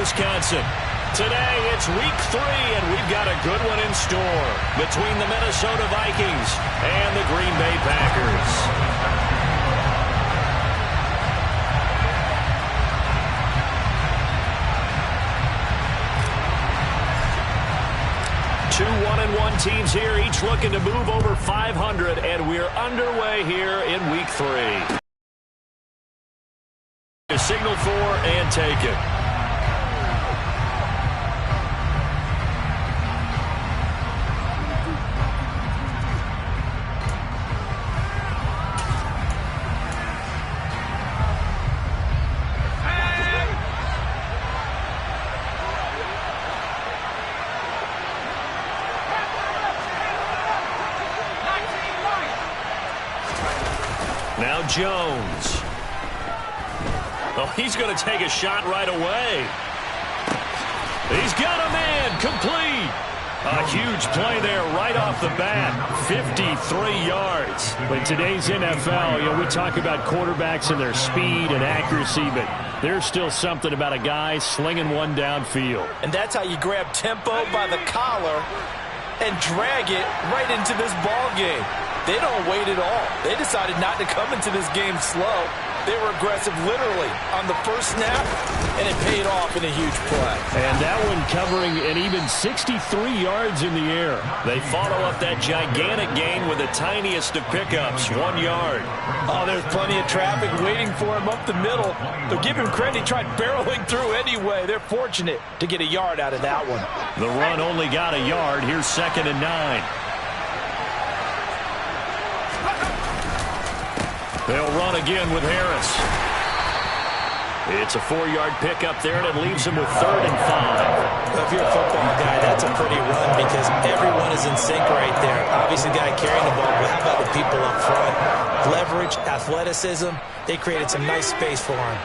Wisconsin. Today, it's week 3, and we've got a good one in store between the Minnesota Vikings and the Green Bay Packers. 2 1-1 teams here, each looking to move over 500, and we're underway here in week 3. Signal for and take it. Now Jones. Oh, he's going to take a shot right away. He's got a man complete. A huge play there right off the bat. 53 yards. In today's NFL, we talk about quarterbacks and their speed and accuracy, but there's still something about a guy slinging one downfield. And that's how you grab tempo by the collar and drag it right into this ball game. They don't wait at all. They decided not to come into this game slow. They were aggressive literally on the first snap, and it paid off in a huge play. And that one covering an even 63 yards in the air. They follow up that gigantic gain with the tiniest of pickups, 1 yard. Oh, there's plenty of traffic waiting for him up the middle. But give him credit, he tried barreling through anyway. They're fortunate to get a yard out of that one. The run only got a yard. Here's 2nd and 9. They'll run again with Harris. It's a 4-yard pickup there, and it leaves him with 3rd and 5. Well, if you're a football guy, that's a pretty run because everyone is in sync right there. Obviously, the guy carrying the ball, but how about the people up front? Leverage, athleticism, they created some nice space for him.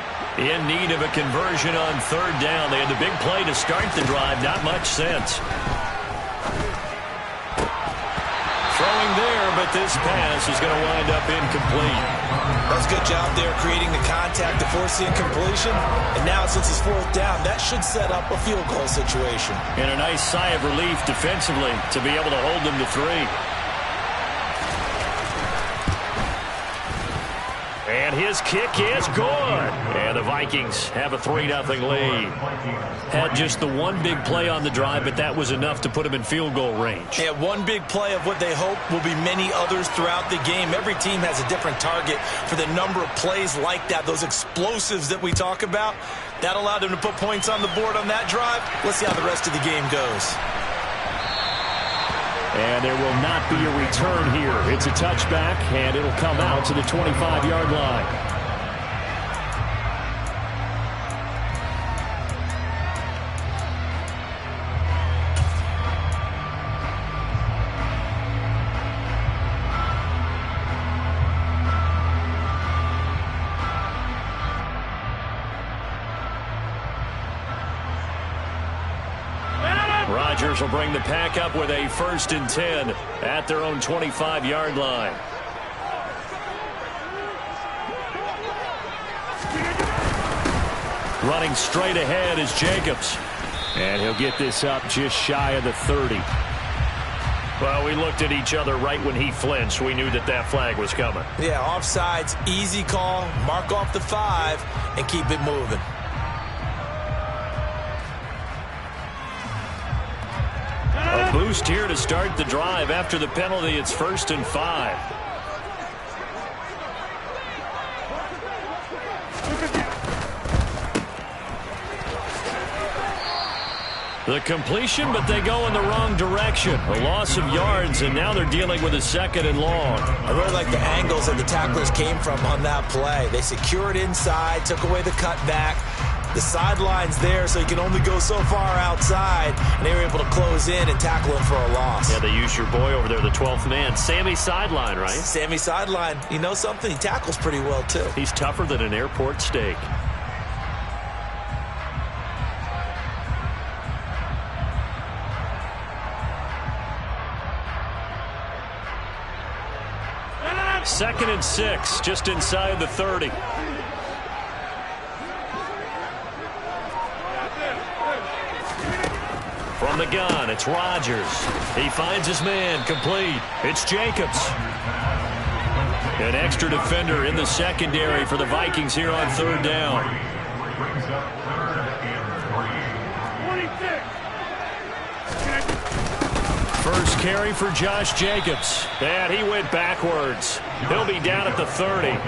In need of a conversion on 3rd down. They had the big play to start the drive. Not much sense. Throwing there, but this pass is going to wind up incomplete. That's a good job there creating the contact to force the incompletion. And now since it's 4th down, that should set up a field goal situation. And a nice sigh of relief defensively to be able to hold them to 3. And his kick is good. And the Vikings have a 3-0 lead. Had just the one big play on the drive, but that was enough to put them in field goal range. Yeah, one big play of what they hope will be many others throughout the game. Every team has a different target for the number of plays like that, those explosives that we talk about. That allowed them to put points on the board on that drive. Let's see how the rest of the game goes. And there will not be a return here. It's a touchback, and it'll come out to the 25-yard line. Rodgers will bring the pack up with a 1st and 10 at their own 25-yard line. Running straight ahead is Jacobs. And he'll get this up just shy of the 30. Well, we looked at each other right when he flinched. We knew that that flag was coming. Yeah, offsides, easy call, mark off the 5, and keep it moving. A boost here to start the drive. After the penalty, it's 1st and 5. The completion, but they go in the wrong direction. A loss of yards, and now they're dealing with a 2nd and long. I really like the angles that the tacklers came from on that play. They secured inside, took away the cutback. The sideline's there, so you can only go so far outside, and they were able to close in and tackle him for a loss. Yeah, they used your boy over there, the 12th man. Sammy Sideline, right? Sammy Sideline. You know something? He tackles pretty well, too. He's tougher than an airport steak. Second and 6, just inside the 30. From the gun, it's Rodgers. He finds his man, complete. It's Jacobs. An extra defender in the secondary for the Vikings here on third down. First carry for Josh Jacobs. And he went backwards. He'll be down at the 30.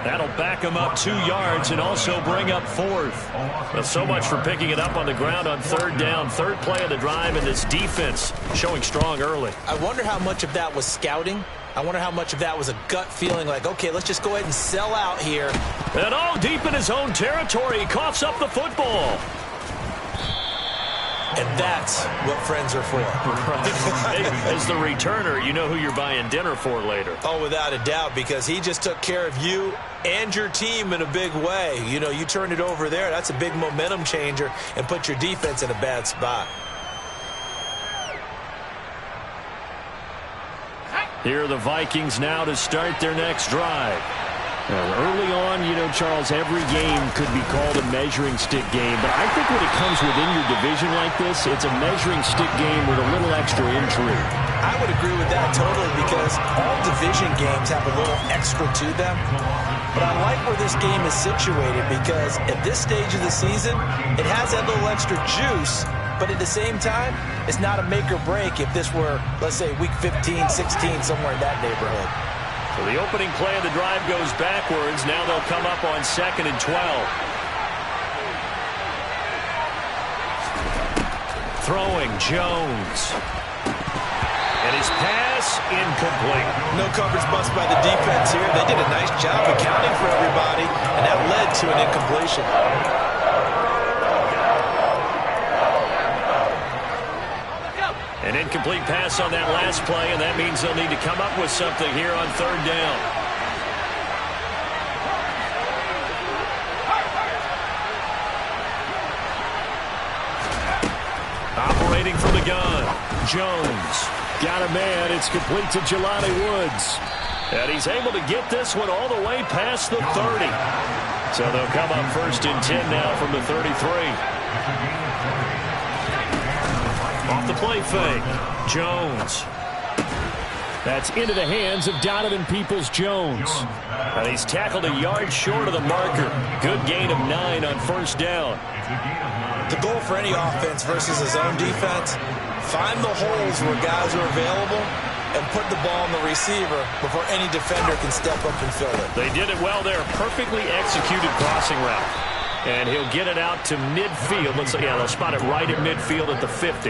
That'll back him up 2 yards and also bring up fourth. Well, so much for picking it up on the ground on third down. Third play of the drive, and this defense showing strong early. I wonder how much of that was scouting. I wonder how much of that was a gut feeling like, okay, let's just go ahead and sell out here. And all deep in his own territory, he coughs up the football. And that's what friends are for. Right. As the returner, you know who you're buying dinner for later. Oh, without a doubt, because he just took care of you and your team in a big way. You know, you turned it over there. That's a big momentum changer and put your defense in a bad spot. Here are the Vikings now to start their next drive. Early on, you know, Charles, every game could be called a measuring stick game. But I think when it comes within your division like this, it's a measuring stick game with a little extra intrigue. I would agree with that totally because all division games have a little extra to them. But I like where this game is situated because at this stage of the season, it has that little extra juice. But at the same time, it's not a make or break if this were, let's say, week 15, 16, somewhere in that neighborhood. So the opening play of the drive goes backwards. Now they'll come up on 2nd and 12. Throwing Jones. And his pass incomplete. No coverage bust by the defense here. They did a nice job accounting for everybody, and that led to an incompletion. An incomplete pass on that last play, and that means they'll need to come up with something here on third down. Operating from the gun, Jones. Got a man. It's complete to Jelani Woods. And he's able to get this one all the way past the 30. So they'll come up 1st and 10 now from the 33. Off the play fake, Jones. That's into the hands of Donovan Peoples-Jones. And he's tackled a yard short of the marker. Good gain of 9 on 1st down. The goal for any offense versus his own defense, find the holes where guys are available and put the ball on the receiver before any defender can step up and fill it. They did it well there. Perfectly executed crossing route. And he'll get it out to midfield. Looks like, yeah, they'll spot it right at midfield at the 50.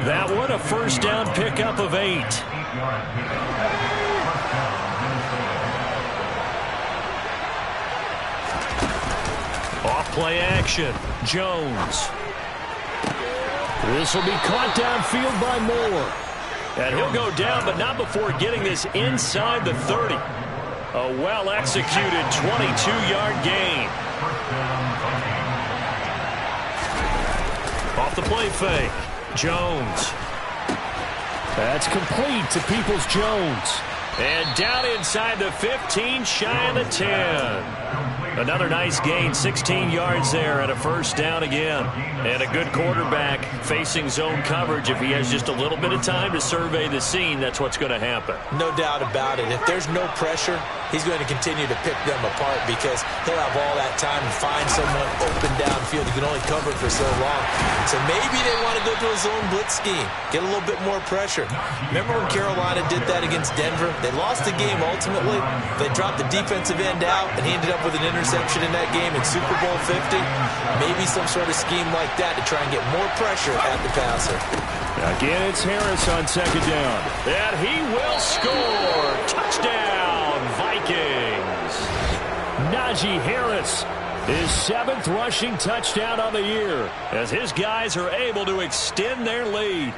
That one, a 1st down pickup of 8. Off play action, Jones. This will be caught downfield by Moore. And he'll go down, but not before getting this inside the 30. A well-executed 22-yard gain. Off the play fake, Jones. That's complete to Peoples-Jones. And down inside the 15, shy of the 10. Another nice gain, 16 yards there, and a 1st down again. And a good quarterback facing zone coverage. If he has just a little bit of time to survey the scene, that's what's going to happen. No doubt about it. If there's no pressure, he's going to continue to pick them apart because he'll have all that time to find someone open downfield. You can only cover for so long. So maybe they want to go to a zone blitz scheme, get a little bit more pressure. Remember when Carolina did that against Denver? They lost the game ultimately. They dropped the defensive end out, and he ended up with an interception in that game in Super Bowl 50. Maybe some sort of scheme like that to try and get more pressure at the passer. Again, it's Harris on 2nd down. And he will score. Touchdown, Vikings. Najee Harris, his 7th rushing touchdown of the year, as his guys are able to extend their lead.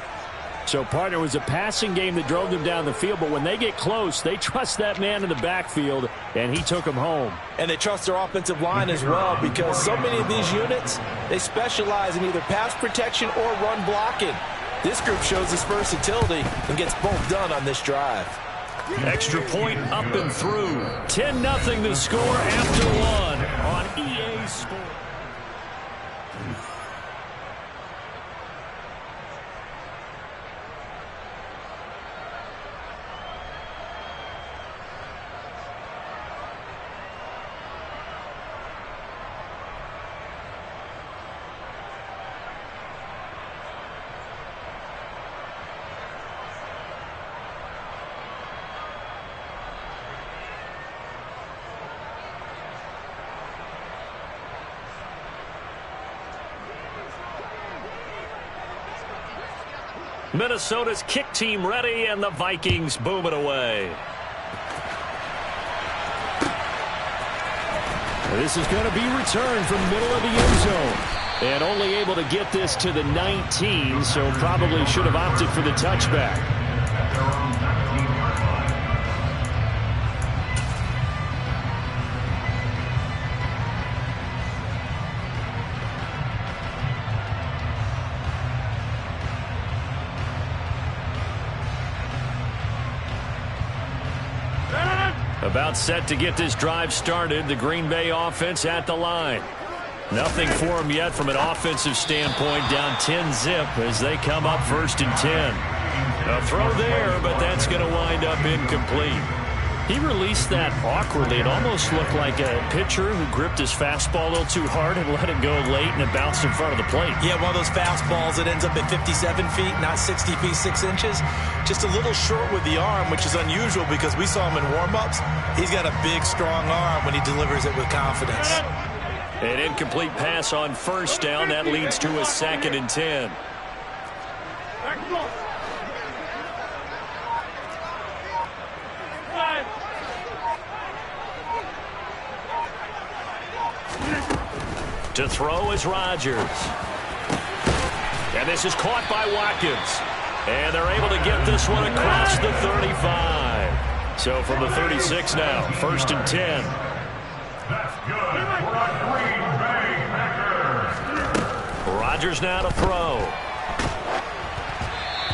So, partner, was a passing game that drove them down the field, but when they get close, they trust that man in the backfield, and he took them home. And they trust their offensive line as well because so many of these units, they specialize in either pass protection or run blocking. This group shows its versatility and gets both done on this drive. Extra point up and through. 10-0 the score after 1 on EA Sports. Minnesota's kick team ready, and the Vikings boom it away. This is going to be returned from middle of the end zone. And only able to get this to the 19, so probably should have opted for the touchback. About set to get this drive started. The Green Bay offense at the line. Nothing for them yet from an offensive standpoint. Down 10-zip as they come up 1st and 10. A throw there, but that's going to wind up incomplete. He released that awkwardly. It almost looked like a pitcher who gripped his fastball a little too hard and let it go late, and it bounced in front of the plate. Yeah, one of those fastballs that ends up at 57 feet, not 60 feet, 6 inches. Just a little short with the arm, which is unusual because we saw him in warm-ups. He's got a big, strong arm when he delivers it with confidence. An incomplete pass on 1st down. That leads to a 2nd and 10. To throw is Rodgers. And this is caught by Watkins. And they're able to get this one across the 35. So from the 36 now, 1st and 10. Rodgers now to throw.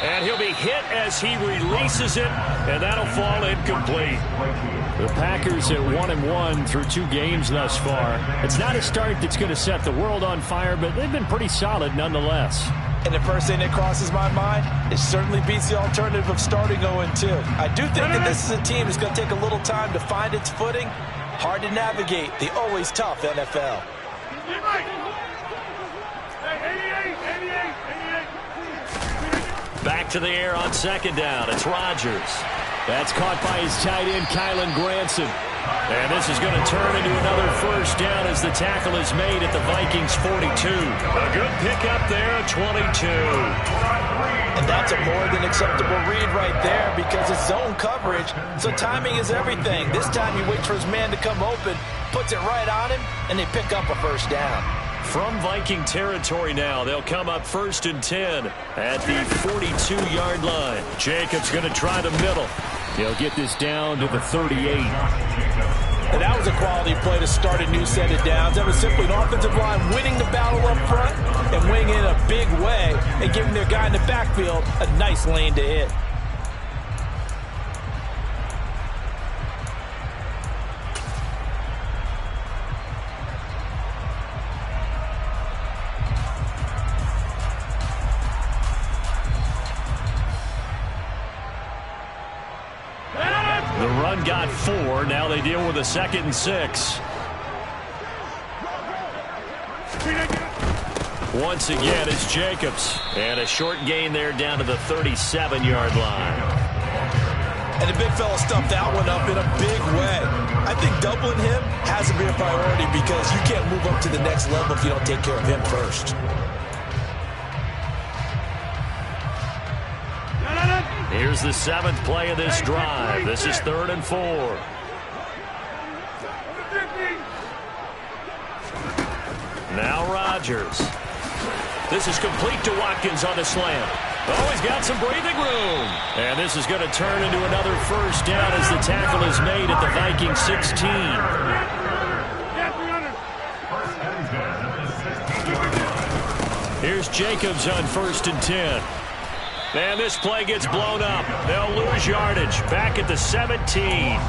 And he'll be hit as he releases it, and that'll fall incomplete. The Packers at 1-1 through 2 games thus far. It's not a start that's going to set the world on fire, but they've been pretty solid nonetheless. And the first thing that crosses my mind, it certainly beats the alternative of starting 0-2. I do think that this is a team that's going to take a little time to find its footing. Hard to navigate the always tough NFL. Back to the air on 2nd down. It's Rodgers. That's caught by his tight end, Kylan Granson. And this is going to turn into another 1st down as the tackle is made at the Vikings 42. A good pickup there, 22. And that's a more than acceptable read right there because it's zone coverage, so timing is everything. This time he waits for his man to come open, puts it right on him, and they pick up a 1st down. From Viking territory now, they'll come up 1st and 10 at the 42-yard line. Jacobs going to try the middle. He'll get this down to the 38. And that was a quality play to start a new set of downs. That was simply an offensive line winning the battle up front and winning in a big way and giving their guy in the backfield a nice lane to hit. The run got 4. Now they deal with a 2nd and 6. Once again, it's Jacobs. And a short gain there down to the 37-yard line. And the big fella stuffed that one up in a big way. I think doubling him has to be a priority because you can't move up to the next level if you don't take care of him first. Here's the 7th play of this drive. This is 3rd and 4. Now Rodgers. This is complete to Watkins on the slant. Oh, he's got some breathing room. And this is going to turn into another 1st down as the tackle is made at the Vikings 16. Here's Jacobs on 1st and 10. And this play gets blown up. They'll lose yardage. Back at the 17.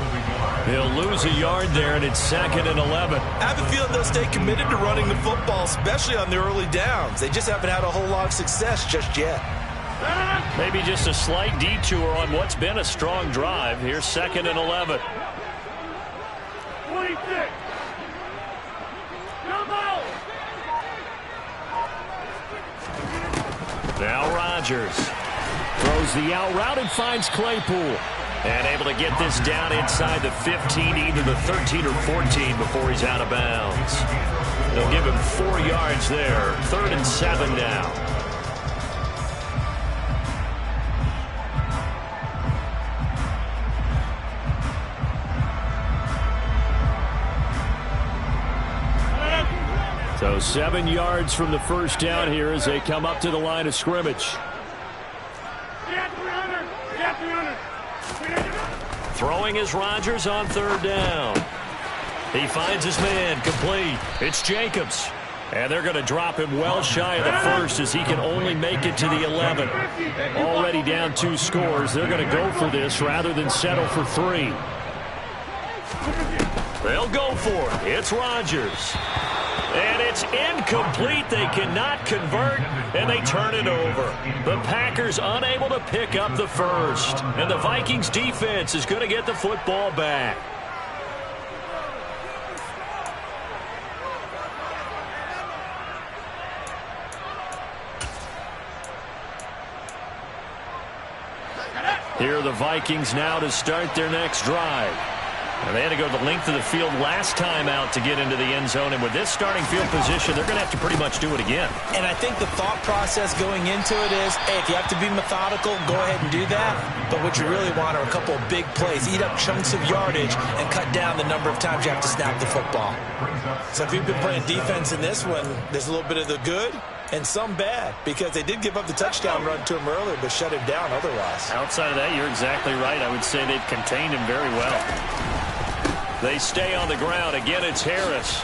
They'll lose a yard there, and it's 2nd and 11. I have a feeling they'll stay committed to running the football, especially on the early downs. They just haven't had a whole lot of success just yet. Maybe just a slight detour on what's been a strong drive. Here's 2nd and 11. 26. Now Rodgers. Throws the out route and finds Claypool. And able to get this down inside the 15, either the 13 or 14 before he's out of bounds. They'll give him 4 yards there. 3rd and 7 now. So 7 yards from the first down here as they come up to the line of scrimmage. Throwing is Rodgers on third down. He finds his man, complete. It's Jacobs. And they're going to drop him well shy of the first as he can only make it to the 11. Already down 2 scores. They're going to go for this rather than settle for 3. They'll go for it. It's Rodgers. And it's incomplete. They cannot convert, and they turn it over. The Packers unable to pick up the first. And the Vikings defense is going to get the football back. Here are the Vikings now to start their next drive. And they had to go the length of the field last time out to get into the end zone. And with this starting field position, they're going to have to pretty much do it again. And I think the thought process going into it is, hey, if you have to be methodical, go ahead and do that. But what you really want are a couple of big plays. Eat up chunks of yardage and cut down the number of times you have to snap the football. So if you've been playing defense in this one, there's a little bit of the good and some bad, because they did give up the touchdown run to him earlier, but shut him down otherwise. Outside of that, you're exactly right. I would say they've contained him very well. They stay on the ground. Again, it's Harris.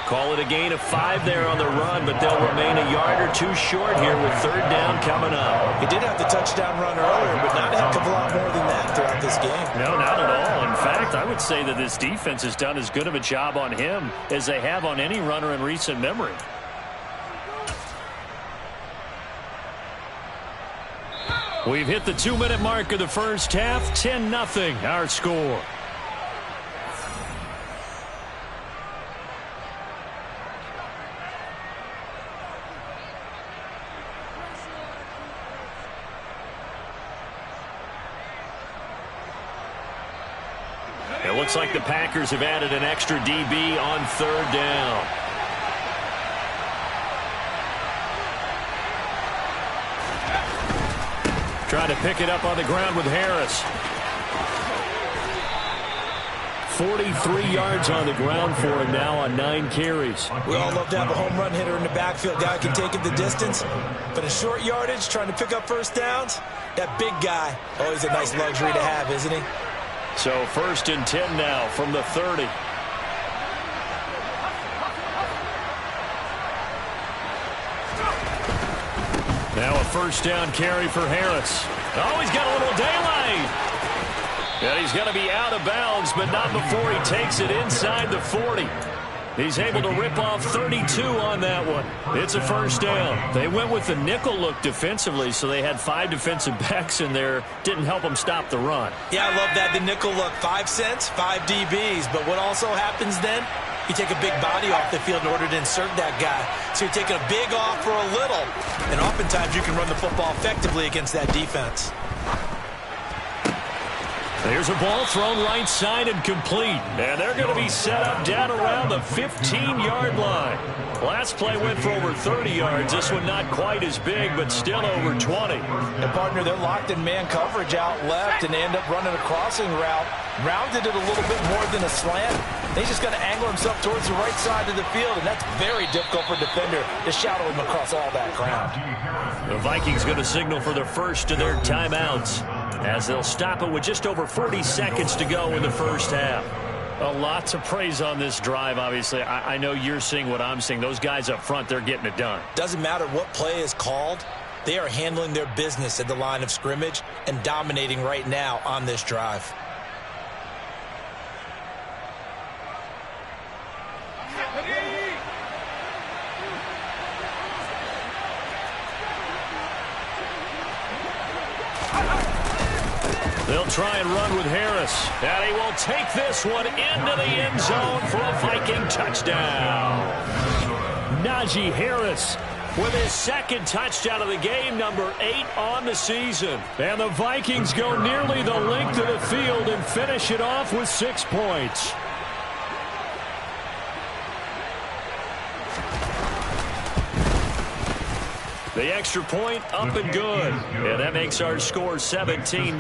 Call it a gain of 5 there on the run, but they'll remain a yard or 2 short here with third down coming up. He did have the touchdown run earlier, but not a heck of a lot more than that throughout this game. No, not at all. In fact, I would say that this defense has done as good of a job on him as they have on any runner in recent memory. We've hit the 2-minute mark of the first half. 10-0 our score. It looks like the Packers have added an extra DB on third down. Trying to pick it up on the ground with Harris. 43 yards on the ground for him now on 9 carries. We all love to have a home run hitter in the backfield. Guy can take it the distance. But in short yardage, trying to pick up first downs, that big guy, always a nice luxury to have, isn't he? So 1st and 10 now from the 30. Now a first down carry for Harris. Oh, he's got a little daylight. And he's going to be out of bounds, but not before he takes it inside the 40. He's able to rip off 32 on that one. It's a first down. They went with the nickel look defensively, so they had 5 defensive backs in there. Didn't help them stop the run. Yeah, I love that, the nickel look. 5 cents, 5 DBs. But what also happens then? You take a big body off the field in order to insert that guy. So you're taking a big off for a little. And oftentimes you can run the football effectively against that defense. There's a ball thrown right side and complete. And they're going to be set up down around the 15-yard line. Last play went for over 30 yards. This one not quite as big, but still over 20. And, partner, they're locked in man coverage out left, and they end up running a crossing route. Rounded it a little bit more than a slant. He's just going to angle himself towards the right side of the field, and that's very difficult for a defender to shadow him across all that ground. The Vikings going to signal for the first of their timeouts as they'll stop it with just over 40 seconds to go in the first half. A lot to praise on this drive, obviously. I know you're seeing what I'm seeing. Those guys up front, they're getting it done. Doesn't matter what play is called. They are handling their business at the line of scrimmage and dominating right now on this drive. They'll try and run with Harris. And he will take this one into the end zone for a Viking touchdown. Najee Harris with his 2nd touchdown of the game, number 8 on the season. And the Vikings go nearly the length of the field and finish it off with 6 points. The extra point up and good. And that makes our score 17-0.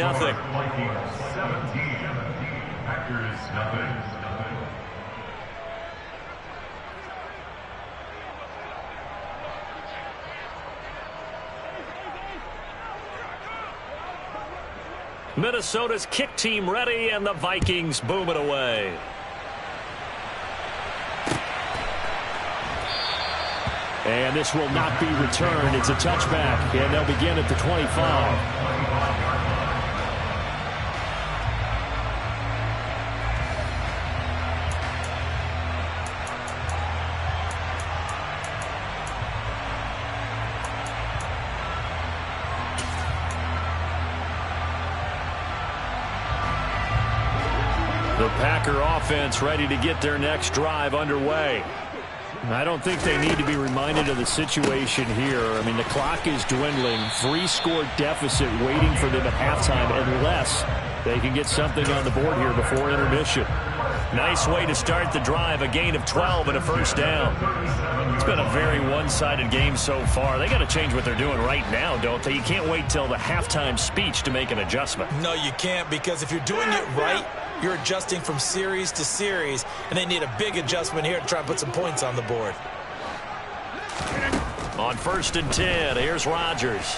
Minnesota's kick team ready, and the Vikings boom it away. And this will not be returned. It's a touchback, and they'll begin at the 25. The Packer offense ready to get their next drive underway. I don't think they need to be reminded of the situation here. I mean, the clock is dwindling. 3-score deficit waiting for them at halftime unless they can get something on the board here before intermission. Nice way to start the drive. A gain of 12 and a first down. It's been a very one-sided game so far. They got to change what they're doing right now, don't they? You can't wait till the halftime speech to make an adjustment. No, you can't, because if you're doing it right, you're adjusting from series to series, and they need a big adjustment here to try and put some points on the board. On 1st and 10, here's Rodgers.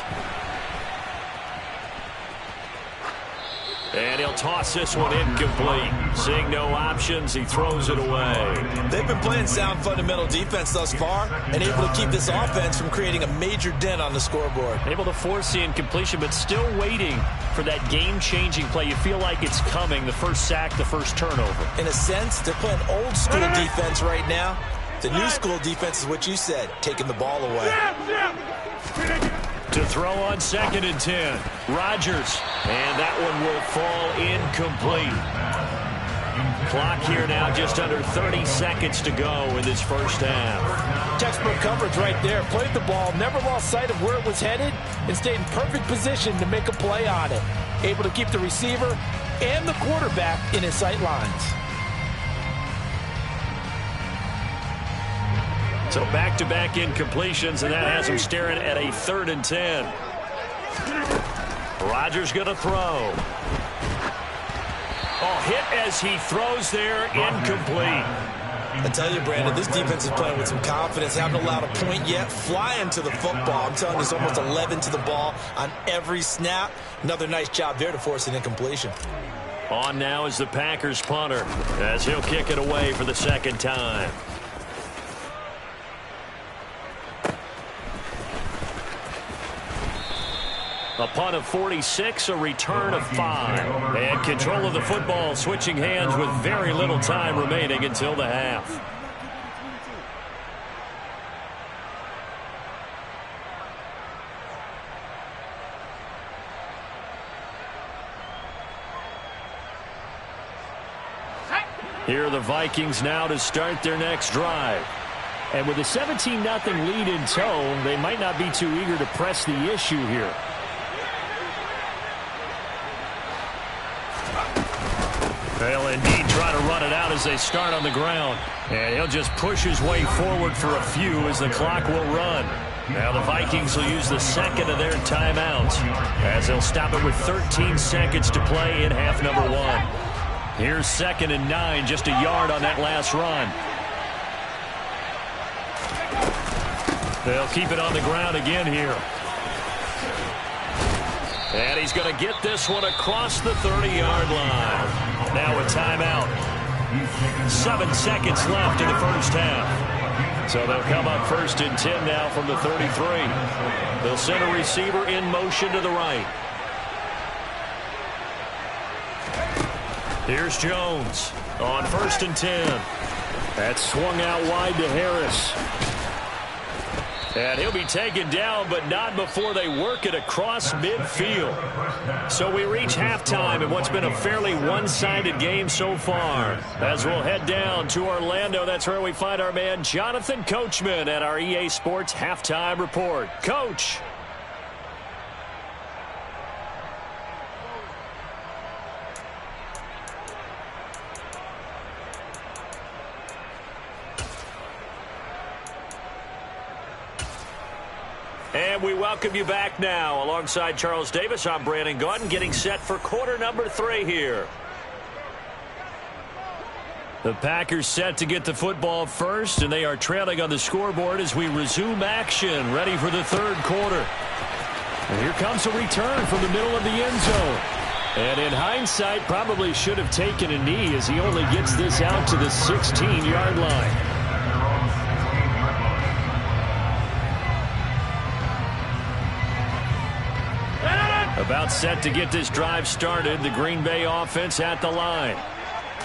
And he'll toss this one incomplete. Seeing no options, he throws it away. They've been playing sound fundamental defense thus far and able to keep this offense from creating a major dent on the scoreboard. Able to force the incompletion, but still waiting for that game-changing play. You feel like it's coming, the first sack, the first turnover. In a sense, they're playing old-school defense right now. The new-school defense is what you said, taking the ball away. To throw on 2nd and 10. Rodgers. And that one will fall incomplete. Clock here now, just under 30 seconds to go in this first half. Textbook coverage right there. Played the ball, never lost sight of where it was headed, and stayed in perfect position to make a play on it. Able to keep the receiver and the quarterback in his sight lines. So back-to-back incompletions, and that has him staring at a 3rd and 10. Rodgers going to throw. Oh, hit as he throws there, incomplete. I tell you, Brandon, this defense is playing with some confidence. Haven't allowed a point yet. Flying to the football. I'm telling you, it's almost 11 to the ball on every snap. Another nice job there to force an incompletion. On now is the Packers punter, as he'll kick it away for the 2nd time. A punt of 46, a return of 5. And control of the football switching hands with very little time remaining until the half. Here are the Vikings now to start their next drive. And with a 17-0 lead in tow, they might not be too eager to press the issue here. They'll indeed try to run it out as they start on the ground. And he'll just push his way forward for a few as the clock will run. Now the Vikings will use the 2nd of their timeouts as they'll stop it with 13 seconds to play in half number 1. Here's 2nd and 9, just a yard on that last run. They'll keep it on the ground again here. And he's going to get this one across the 30-yard line. Now a timeout. 7 seconds left in the first half. So they'll come up 1st and 10 now from the 33. They'll send a receiver in motion to the right. Here's Jones on 1st and 10. That swung out wide to Harris. And he'll be taken down, but not before they work it across midfield. So we reach halftime in what's been a fairly one-sided game so far. As we'll head down to Orlando, that's where we find our man Jonathan Coachman at our EA Sports Halftime Report. Coach. And we welcome you back now. Alongside Charles Davis, I'm Brandon Gaudin, getting set for quarter number 3 here. The Packers set to get the football first, and they are trailing on the scoreboard as we resume action, ready for the 3rd quarter. And here comes a return from the middle of the end zone. And in hindsight, probably should have taken a knee as he only gets this out to the 16-yard line. About set to get this drive started. The Green Bay offense at the line.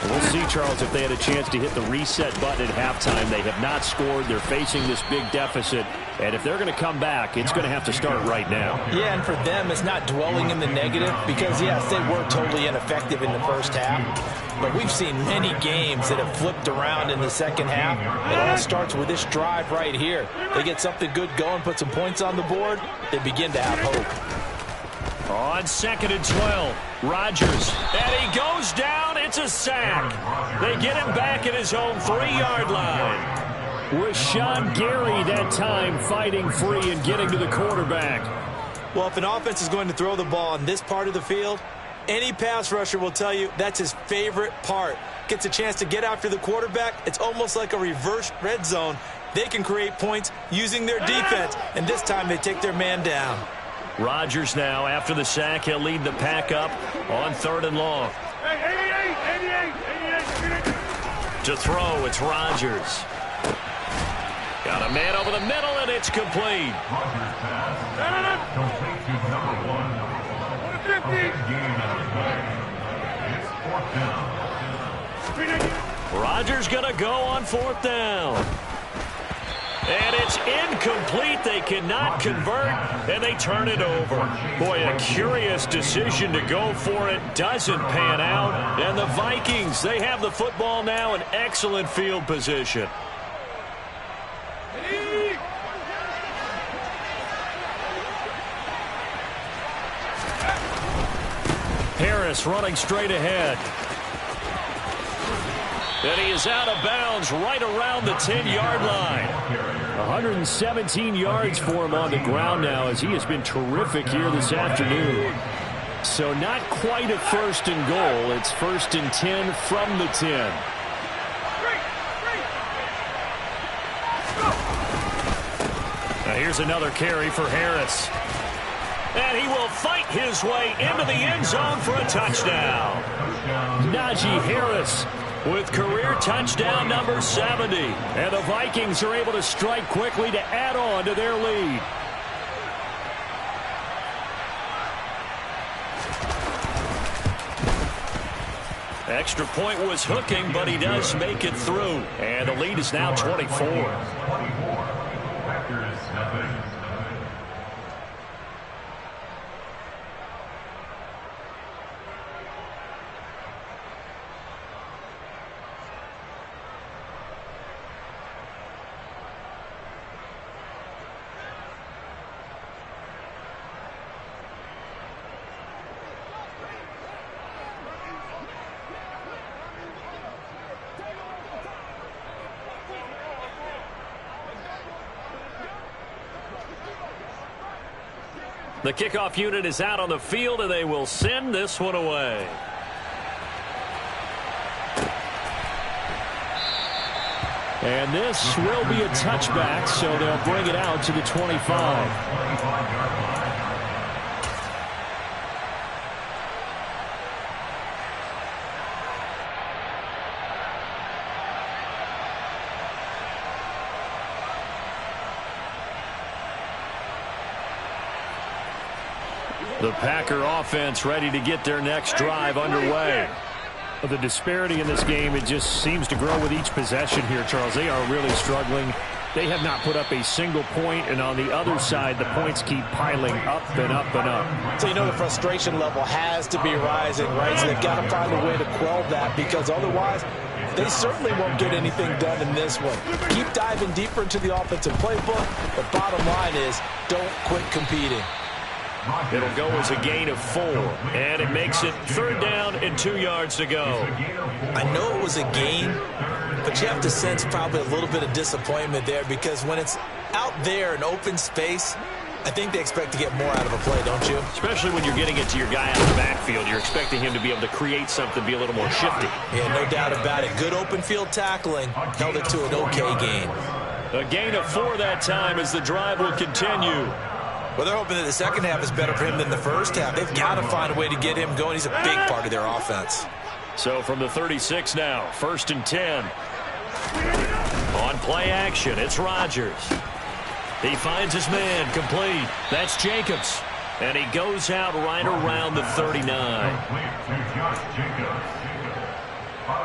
We'll see, Charles, if they had a chance to hit the reset button at halftime. They have not scored. They're facing this big deficit. And if they're going to come back, it's going to have to start right now. Yeah, and for them, it's not dwelling in the negative because, yes, they were totally ineffective in the first half. But we've seen many games that have flipped around in the second half. It all starts with this drive right here. They get something good going, put some points on the board, they begin to have hope. On 2nd and 12, Rodgers, and he goes down. It's a sack. They get him back at his own 3-yard line. With Sean Gary that time fighting free and getting to the quarterback. Well, if an offense is going to throw the ball in this part of the field, any pass rusher will tell you that's his favorite part. Gets a chance to get after the quarterback. It's almost like a reverse red zone. They can create points using their defense, and this time they take their man down. Rodgers now, after the sack, he'll lead the pack up on 3rd and long. To throw, it's Rodgers. Got a man over the middle, and it's complete. Rodgers going to go on 4th down. And it's incomplete. They cannot convert, and they turn it over. Boy, a curious decision to go for it. Doesn't pan out. And the Vikings, they have the football now in excellent field position. Harris running straight ahead. And he is out of bounds right around the 10-yard line. 117 yards for him on the ground now as he has been terrific here this afternoon. So not quite a 1st and goal. It's 1st and 10 from the 10. Now here's another carry for Harris. And he will fight his way into the end zone for a touchdown. Najee Harris with career touchdown number 70. And the Vikings are able to strike quickly to add on to their lead. Extra point was hooking, but he does make it through. And the lead is now 24. The kickoff unit is out on the field, and they will send this one away. And this will be a touchback, so they'll bring it out to the 25. The Packer offense ready to get their next drive underway. The disparity in this game, it just seems to grow with each possession here, Charles. They are really struggling. They have not put up a single point, and on the other side, the points keep piling up and up and up. So you know the frustration level has to be rising, right? So they've got to find a way to quell that, because otherwise they certainly won't get anything done in this one. Keep diving deeper into the offensive playbook, but bottom line is don't quit competing. It'll go as a gain of 4, and it makes it 3rd down and 2 yards to go. I know it was a gain, but you have to sense probably a little bit of disappointment there, because when it's out there in open space, I think they expect to get more out of a play, don't you? Especially when you're getting it to your guy out of the backfield. You're expecting him to be able to create something, be a little more shifty. Yeah, no doubt about it. Good open field tackling held it to an okay gain. A gain of 4 that time as the drive will continue. Well, they're hoping that the second half is better for him than the first half. They've got to find a way to get him going. He's a big part of their offense. So from the 36 now, 1st and 10. On play action, it's Rodgers. He finds his man, complete. That's Jacobs. And he goes out right around the 39. Out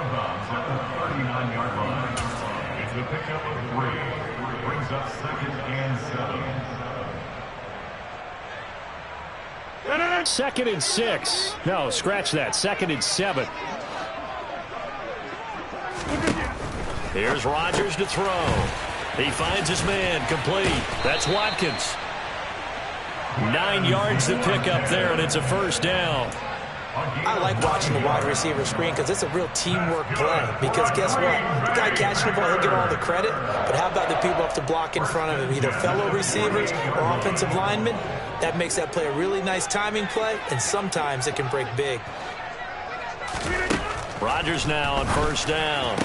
of bounds at the 39-yard line. It's a pickup of 3. Brings up 2nd and 7. 2nd and 6. No, scratch that. 2nd and 7. Here's Rodgers to throw. He finds his man, complete. That's Watkins. 9 yards to pick up there, and it's a 1st down. I like watching the wide receiver screen because it's a real teamwork play. Because guess what? The guy catching the ball, he'll get all the credit. But how about the people up to block in front of him? Either fellow receivers or offensive linemen. That makes that play a really nice timing play, and sometimes it can break big. Rodgers now on 1st down.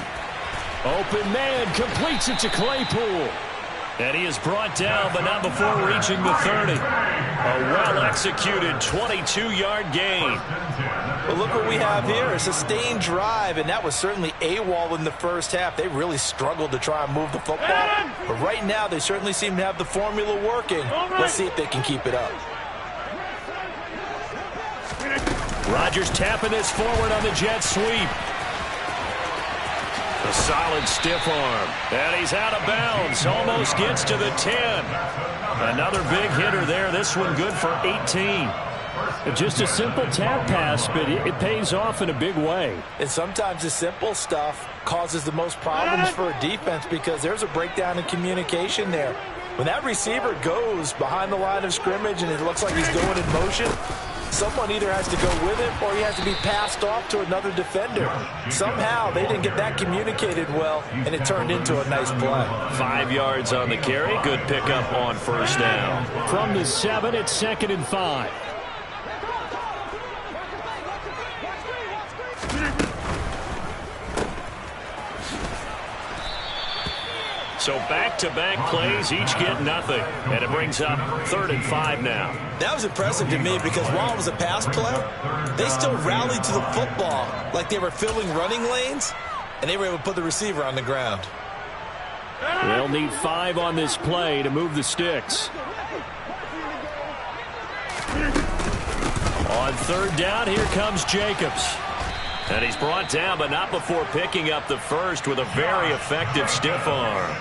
Open man completes it to Claypool. And he is brought down, but not before reaching the 30. A well-executed 22-yard gain. Well, look what we have here. A sustained drive, and that was certainly AWOL in the first half. They really struggled to try and move the football. But right now, they certainly seem to have the formula working. Let's see if they can keep it up. Rodgers tapping this forward on the jet sweep. A solid stiff arm. And he's out of bounds. Almost gets to the 10. Another big hitter there. This one good for 18. Just a simple tap pass, but it pays off in a big way. And sometimes the simple stuff causes the most problems for a defense because there's a breakdown in communication there. When that receiver goes behind the line of scrimmage and it looks like he's going in motion, someone either has to go with him or he has to be passed off to another defender. Somehow they didn't get that communicated well, and it turned into a nice play. 5 yards on the carry. Good pickup on 1st down. From the 7, it's 2nd and 5. So back-to-back plays, each get nothing. And it brings up 3rd and 5 now. That was impressive to me because while it was a pass play, they still rallied to the football like they were filling running lanes, and they were able to put the receiver on the ground. They'll need 5 on this play to move the sticks. On 3rd down, here comes Jacobs. And he's brought down, but not before picking up the 1st with a very effective stiff arm.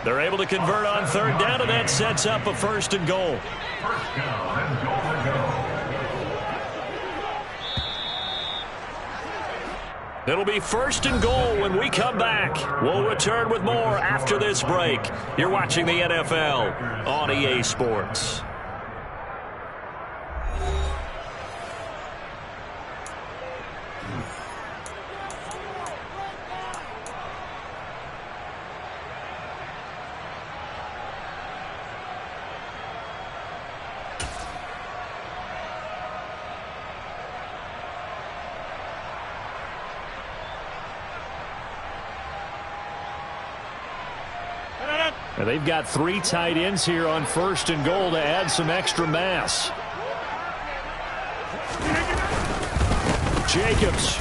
They're able to convert on 3rd down, and that sets up a 1st and goal. It'll be 1st and goal when we come back. We'll return with more after this break. You're watching the NFL on EA Sports. And they've got 3 tight ends here on 1st and goal to add some extra mass. Jacobs.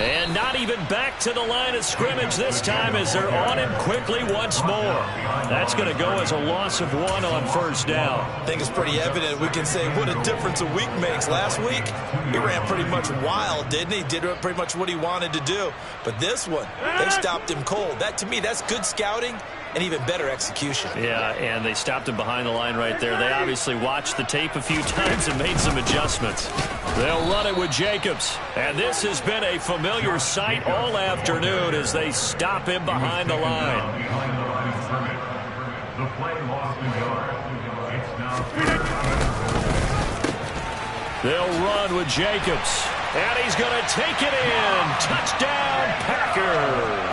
And not even back to the line of scrimmage this time as they're on him quickly once more. That's going to go as a loss of 1 on 1st down. I think it's pretty evident. We can say what a difference a week makes. Last week, he ran pretty much wild, didn't he? Did pretty much what he wanted to do. But this one, they stopped him cold. That, to me, that's good scouting and even better execution. Yeah, and they stopped him behind the line right there. They obviously watched the tape a few times and made some adjustments. They'll run it with Jacobs. And this has been a familiar sight all afternoon as they stop him behind the line. The play lost in yard. It's now They'll run with Jacobs. And he's going to take it in. Touchdown, Packers.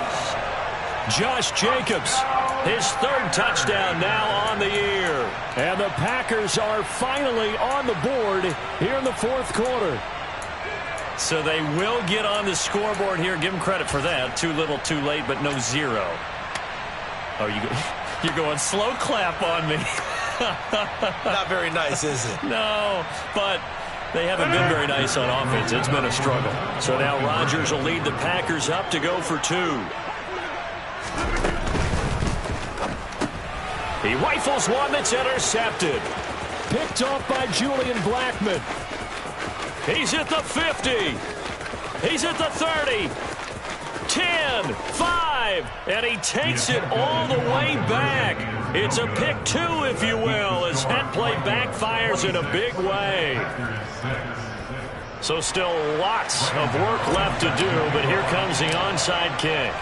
Josh Jacobs, his 3rd touchdown now on the year. And the Packers are finally on the board here in the 4th quarter. So they will get on the scoreboard here. Give them credit for that. Too little, too late, but no 0. Oh, you're going slow clap on me. Not very nice, is it? No, but they haven't been very nice on offense. It's been a struggle. So now Rodgers will lead the Packers up to go for 2. He rifles one that's intercepted. Picked off by Julian Blackmon. He's at the 50. He's at the 30. 10, 5, and he takes it all the way back. It's a pick 2, if you will, as that play backfires in a big way. So still lots of work left to do, but here comes the onside kick.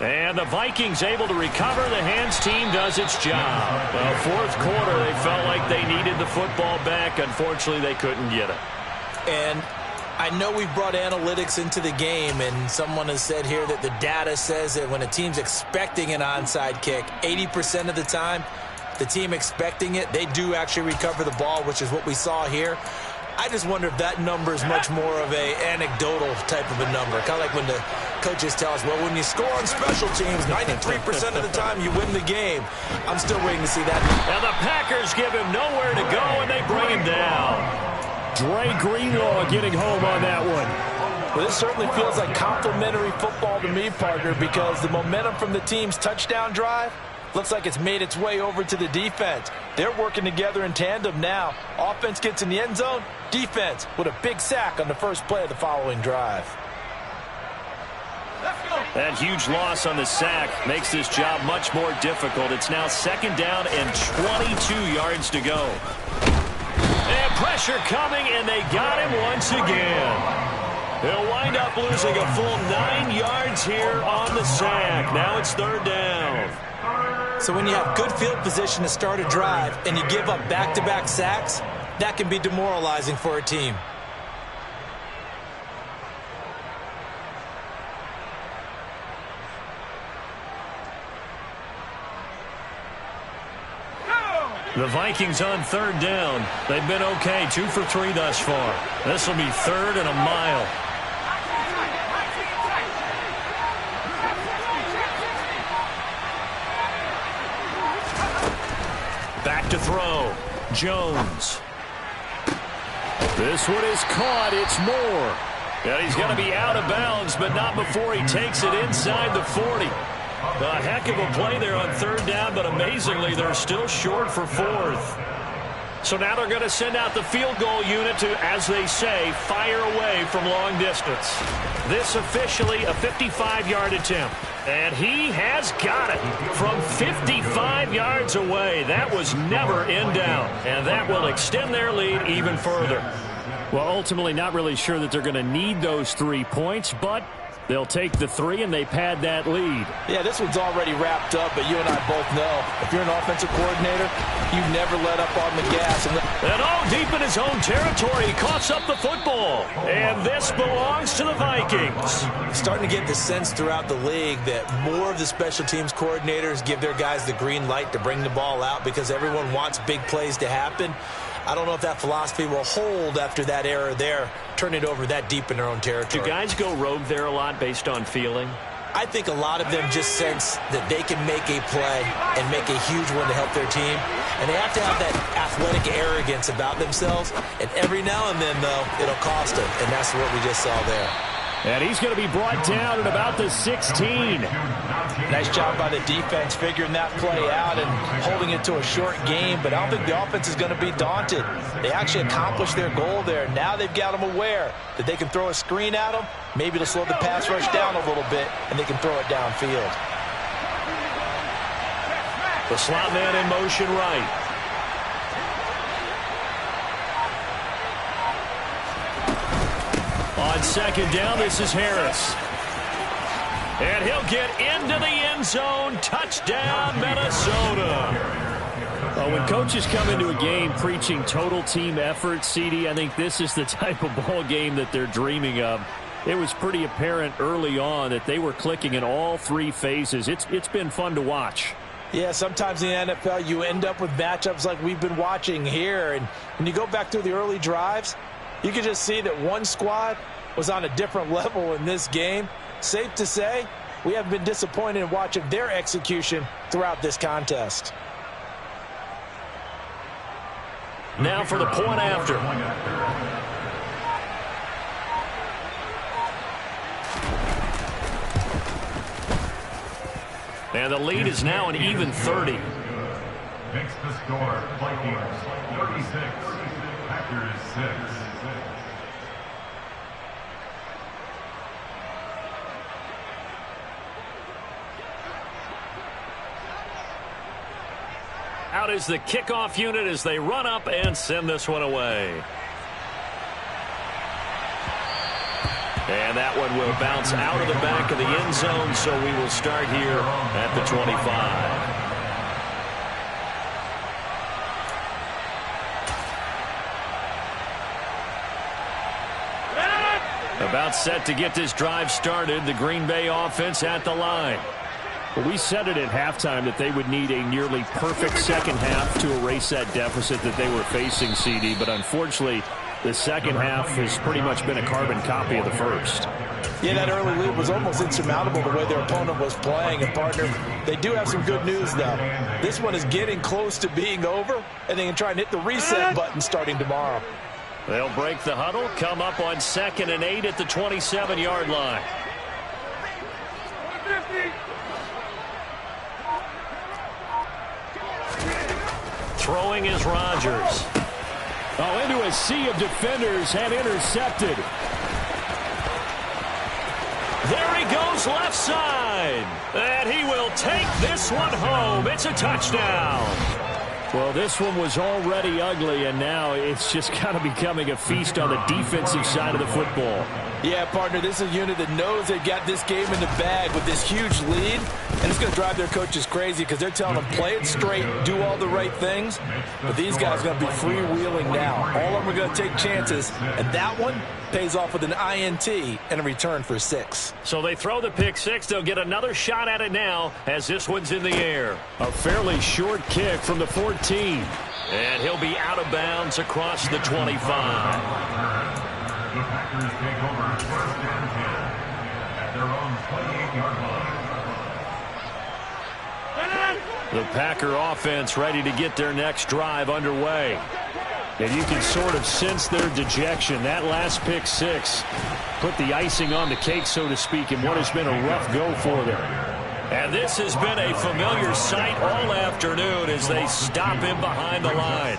And the Vikings able to recover. The hands team does its job. Well, fourth quarter, they felt like they needed the football back. Unfortunately, they couldn't get it. And I know we've brought analytics into the game, and someone has said here that the data says that when a team's expecting an onside kick, 80% of the time, the team expecting it, they do actually recover the ball, which is what we saw here. I just wonder if that number is much more of a anecdotal type of a number. Kind of like when the coaches tell us, well, when you score on special teams, 93% of the time you win the game. I'm still waiting to see that. And the Packers give him nowhere to go, and they bring him down. Dre Greenlaw getting home on that one. Well, this certainly feels like complimentary football to me, partner, because the momentum from the team's touchdown drive looks like it's made its way over to the defense. They're working together in tandem now. Offense gets in the end zone. Defense with a big sack on the first play of the following drive. That huge loss on the sack makes this job much more difficult. It's now 2nd down and 22 yards to go. And pressure coming, and they got him once again. He'll wind up losing a full 9 yards here on the sack. Now it's 3rd down. So when you have good field position to start a drive and you give up back-to-back sacks, that can be demoralizing for a team. The Vikings on 3rd down. They've been okay, 2 for 3 thus far. This will be 3rd and a mile. Back to throw. Jones. This one is caught. It's Moore. And he's going to be out of bounds, but not before he takes it inside the 40. A heck of a play there on 3rd down, but amazingly, they're still short for 4th. So now they're going to send out the field goal unit to, as they say, fire away from long distance. This officially a 55-yard attempt. And he has got it from 55 yards away. That was never in doubt. And that will extend their lead even further. Well, ultimately not really sure that they're going to need those 3 points, but they'll take the 3 and they pad that lead. Yeah, this one's already wrapped up, but you and I both know if you're an offensive coordinator, you never let up on the gas. And all deep in his own territory, he coughs up the football. And this belongs to the Vikings. Starting to get the sense throughout the league that more of the special teams coordinators give their guys the green light to bring the ball out because everyone wants big plays to happen. I don't know if that philosophy will hold after that error there, turn it over that deep in their own territory. Do guys go rogue there a lot based on feeling? I think a lot of them just sense that they can make a play and make a huge one to help their team. And they have to have that athletic arrogance about themselves. And every now and then, though, it'll cost them. And that's what we just saw there. And he's going to be brought down at about the 16. Nice job by the defense figuring that play out and holding it to a short game. But I don't think the offense is going to be daunted. They actually accomplished their goal there. Now they've got them aware that they can throw a screen at them. Maybe to slow the pass rush down a little bit, and they can throw it downfield. The slot man in motion right. On 2nd down, this is Harris. And he'll get into the end zone. Touchdown, Minnesota. When coaches come into a game preaching total team effort, CD, I think this is the type of ball game that they're dreaming of. It was pretty apparent early on that they were clicking in all 3 phases. It's been fun to watch. Yeah, sometimes in the NFL you end up with matchups like we've been watching here. And when you go back through the early drives, you can just see that one squad was on a different level in this game. Safe to say, we have been disappointed in watching their execution throughout this contest. Now for the point after. And the lead is now an even 30. Makes the score. Vikings 36, Packers 6. Out is the kickoff unit as they run up and send this one away. And that one will bounce out of the back of the end zone, so we will start here at the 25. About set to get this drive started, the Green Bay offense at the line. Well, we said it at halftime that they would need a nearly perfect second half to erase that deficit that they were facing, CD. But unfortunately, the second half has pretty much been a carbon copy of the first. Yeah, that early lead was almost insurmountable the way their opponent was playing. And, partner, they do have some good news, though. This one is getting close to being over, and they can try and hit the reset button starting tomorrow. They'll break the huddle, come up on 2nd and 8 at the 27-yard line. Throwing is Rodgers. Oh, into a sea of defenders and intercepted. There he goes left side. And he will take this one home. It's a touchdown. Well, this one was already ugly, and now it's just kind of becoming a feast on the defensive side of the football. Yeah, partner, this is a unit that knows they got this game in the bag with this huge lead, and it's going to drive their coaches crazy because they're telling them play it straight, do all the right things, but these guys are going to be freewheeling now. All of them are going to take chances, and that one pays off with an INT and a return for 6. So they throw the pick 6. They'll get another shot at it now as this one's in the air. A fairly short kick from the 14. And he'll be out of bounds across the 25. The Packers take over 1st and 10 at their own 28-yard line. The Packer offense ready to get their next drive underway. And you can sort of sense their dejection. That last pick 6 put the icing on the cake, so to speak, in what has been a rough go for them. And this has been a familiar sight all afternoon as they stop him behind the line.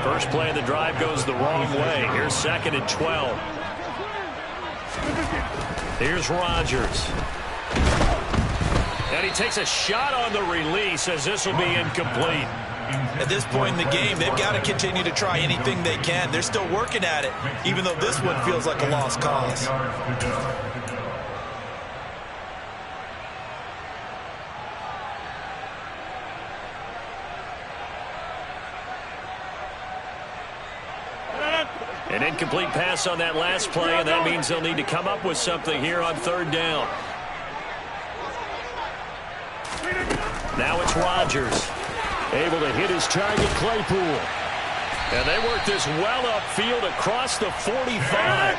First play of the drive goes the wrong way. Here's 2nd and 12. Here's Rodgers. And he takes a shot on the release as this will be incomplete. At this point in the game, they've got to continue to try anything they can. They're still working at it, even though this one feels like a lost cause. An incomplete pass on that last play, and that means they'll need to come up with something here on 3rd down. Now it's Rodgers. Able to hit his target, Claypool. And they work this well upfield across the 45.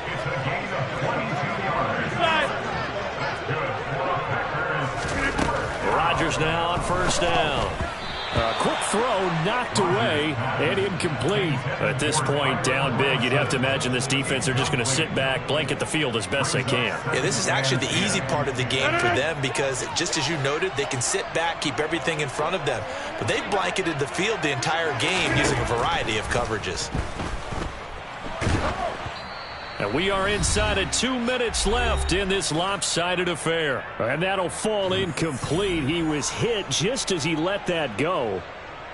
It's a gain of 22 yards. That's good for Packers. Rodgers now on 1st down. A quick throw knocked away and incomplete. At this point, down big, you'd have to imagine this defense are just going to sit back, blanket the field as best they can. Yeah, this is actually the easy part of the game for them because, just as you noted, they can sit back, keep everything in front of them. But they've blanketed the field the entire game using a variety of coverages. And we are inside of 2 minutes left in this lopsided affair. And that'll fall incomplete. He was hit just as he let that go.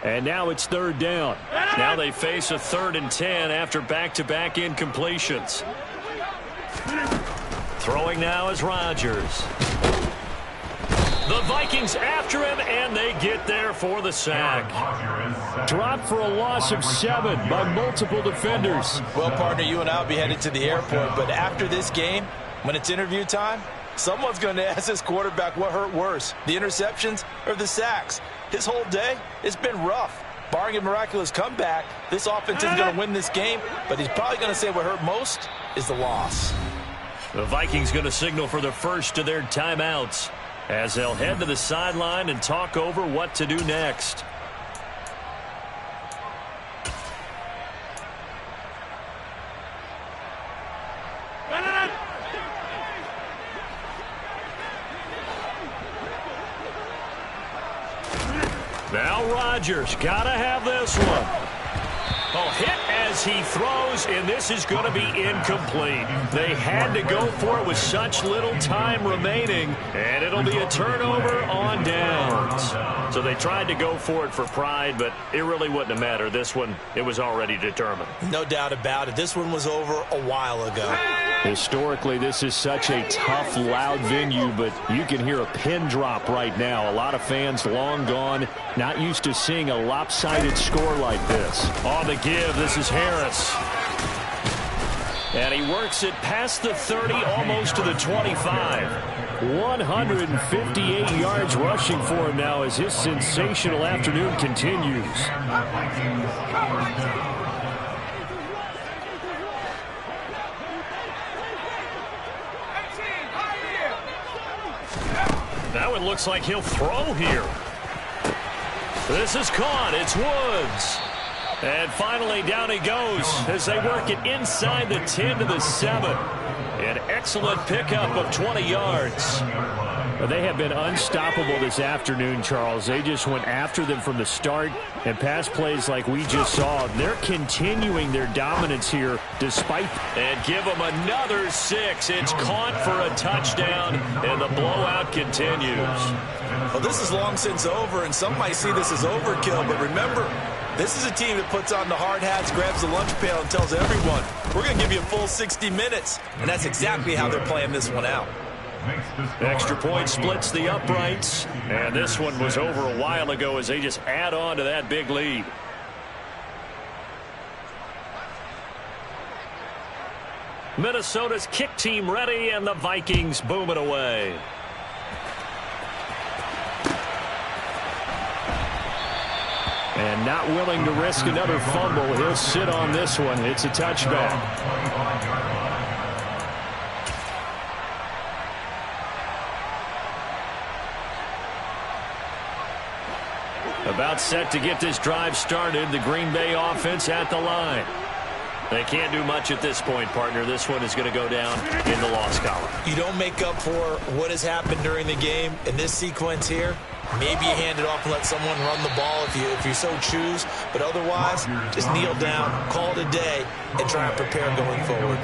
And now it's 3rd down. Now they face a 3rd and 10 after back-to-back incompletions. Throwing now is Rodgers. The Vikings after him, and they get there for the sack. Dropped for a loss of 7 by multiple defenders. Well, partner, you and I will be headed to the airport, but after this game, when it's interview time, someone's going to ask this quarterback what hurt worse, the interceptions or the sacks. His whole day, it's been rough. Barring a miraculous comeback, this offense isn't going to win this game, but he's probably going to say what hurt most is the loss. The Vikings going to signal for the first of their timeouts as they'll head to the sideline and talk over what to do next. Now Rodgers, gotta have this one. Oh, hit as he throws, and this is going to be incomplete. They had to go for it with such little time remaining, and it'll be a turnover on downs. So they tried to go for it for pride, but it really wouldn't have mattered. This one, it was already determined. No doubt about it. This one was over a while ago. Historically, this is such a tough, loud venue, but you can hear a pin drop right now. A lot of fans long gone, not used to seeing a lopsided score like this. On the give, this is Harris. And he works it past the 30, almost to the 25. 158 yards rushing for him now as his sensational afternoon continues. Now it looks like he'll throw here. This is caught. It's Woods. And finally, down he goes as they work it inside the 10 to the 7. An excellent pickup of 20 yards. They have been unstoppable this afternoon, Charles. They just went after them from the start, and pass plays like we just saw. They're continuing their dominance here despite. And give them another 6. It's caught for a touchdown, and the blowout continues. Well, this is long since over, and some might see this as overkill, but remember, this is a team that puts on the hard hats, grabs the lunch pail, and tells everyone, we're going to give you a full 60 minutes. And that's exactly how they're playing this one out. Extra point splits the uprights. And this one was over a while ago as they just add on to that big lead. Minnesota's kick team ready, and the Vikings boom it away. And not willing to risk another fumble. He'll sit on this one. It's a touchback. About set to get this drive started. The Green Bay offense at the line. They can't do much at this point, partner. This one is going to go down in the loss column. You don't make up for what has happened during the game in this sequence here. Maybe you hand it off and let someone run the ball if you so choose. But otherwise, just kneel down, call it a day, and try and prepare going forward.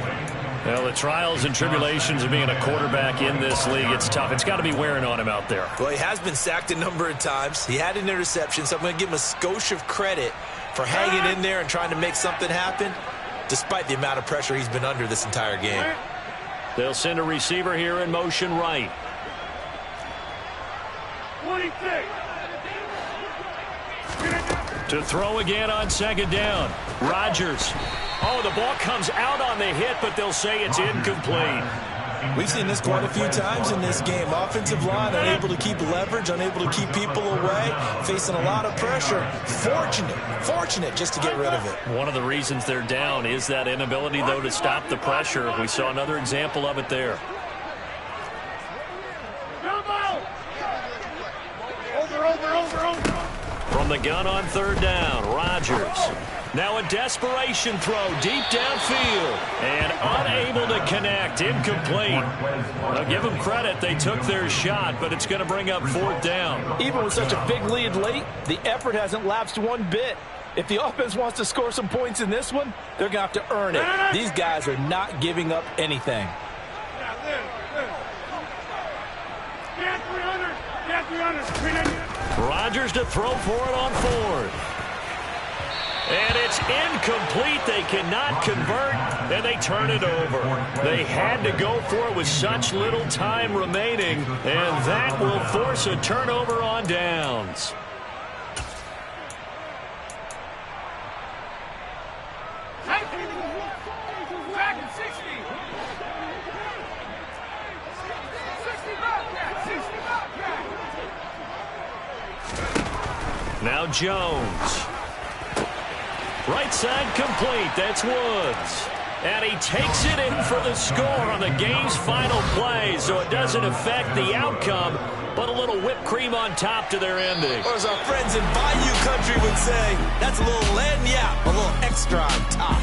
Well, the trials and tribulations of being a quarterback in this league, it's tough. It's got to be wearing on him out there. Well, he has been sacked a number of times. He had an interception, so I'm going to give him a skosh of credit for hanging in there and trying to make something happen, despite the amount of pressure he's been under this entire game. They'll send a receiver here in motion right. 26. To throw again on second down. Rodgers. Oh, the ball comes out on the hit, but they'll say it's incomplete. We've seen this quite a few times in this game. Offensive line unable to keep leverage, unable to keep people away, facing a lot of pressure. Fortunate just to get rid of it. One of the reasons they're down is that inability, though, to stop the pressure. We saw another example of it there. From the gun on third down, Rodgers. Now a desperation throw deep downfield. And unable to connect. Incomplete. Now give them credit. They took their shot, but it's going to bring up fourth down. Even with such a big lead late, the effort hasn't lapsed one bit. If the offense wants to score some points in this one, they're going to have to earn it. These guys are not giving up anything. Rodgers to throw for it on fourth. And it's incomplete. They cannot convert, and they turn it over. They had to go for it with such little time remaining, and that will force a turnover on downs. Now Jones. Right side complete. That's Woods. And he takes it in for the score on the game's final play, so it doesn't affect the outcome, but a little whipped cream on top to their ending. Or as our friends in Bayou Country would say, that's a little lagniappe, a little extra on top.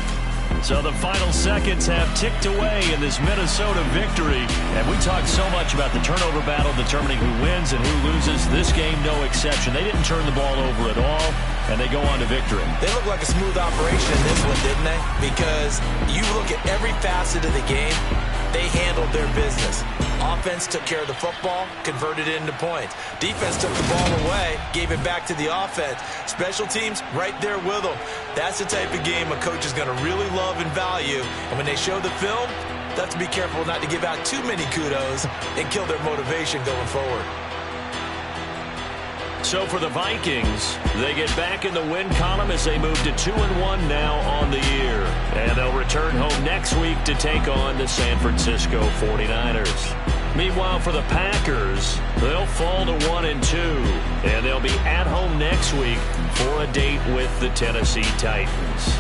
So the final seconds have ticked away in this Minnesota victory. And we talked so much about the turnover battle determining who wins and who loses. This game, no exception. They didn't turn the ball over at all, and they go on to victory. They look like a smooth operation in this one, didn't they? Because you look at every facet of the game, they handled their business. Offense took care of the football, converted it into points. Defense took the ball away, gave it back to the offense. Special teams, right there with them. That's the type of game a coach is going to really love and value. And when they show the film, they have to be careful not to give out too many kudos and kill their motivation going forward. So for the Vikings, they get back in the win column as they move to 2-1 now on the year. And they'll return home next week to take on the San Francisco 49ers. Meanwhile, for the Packers, they'll fall to 1-2. And they'll be at home next week for a date with the Tennessee Titans.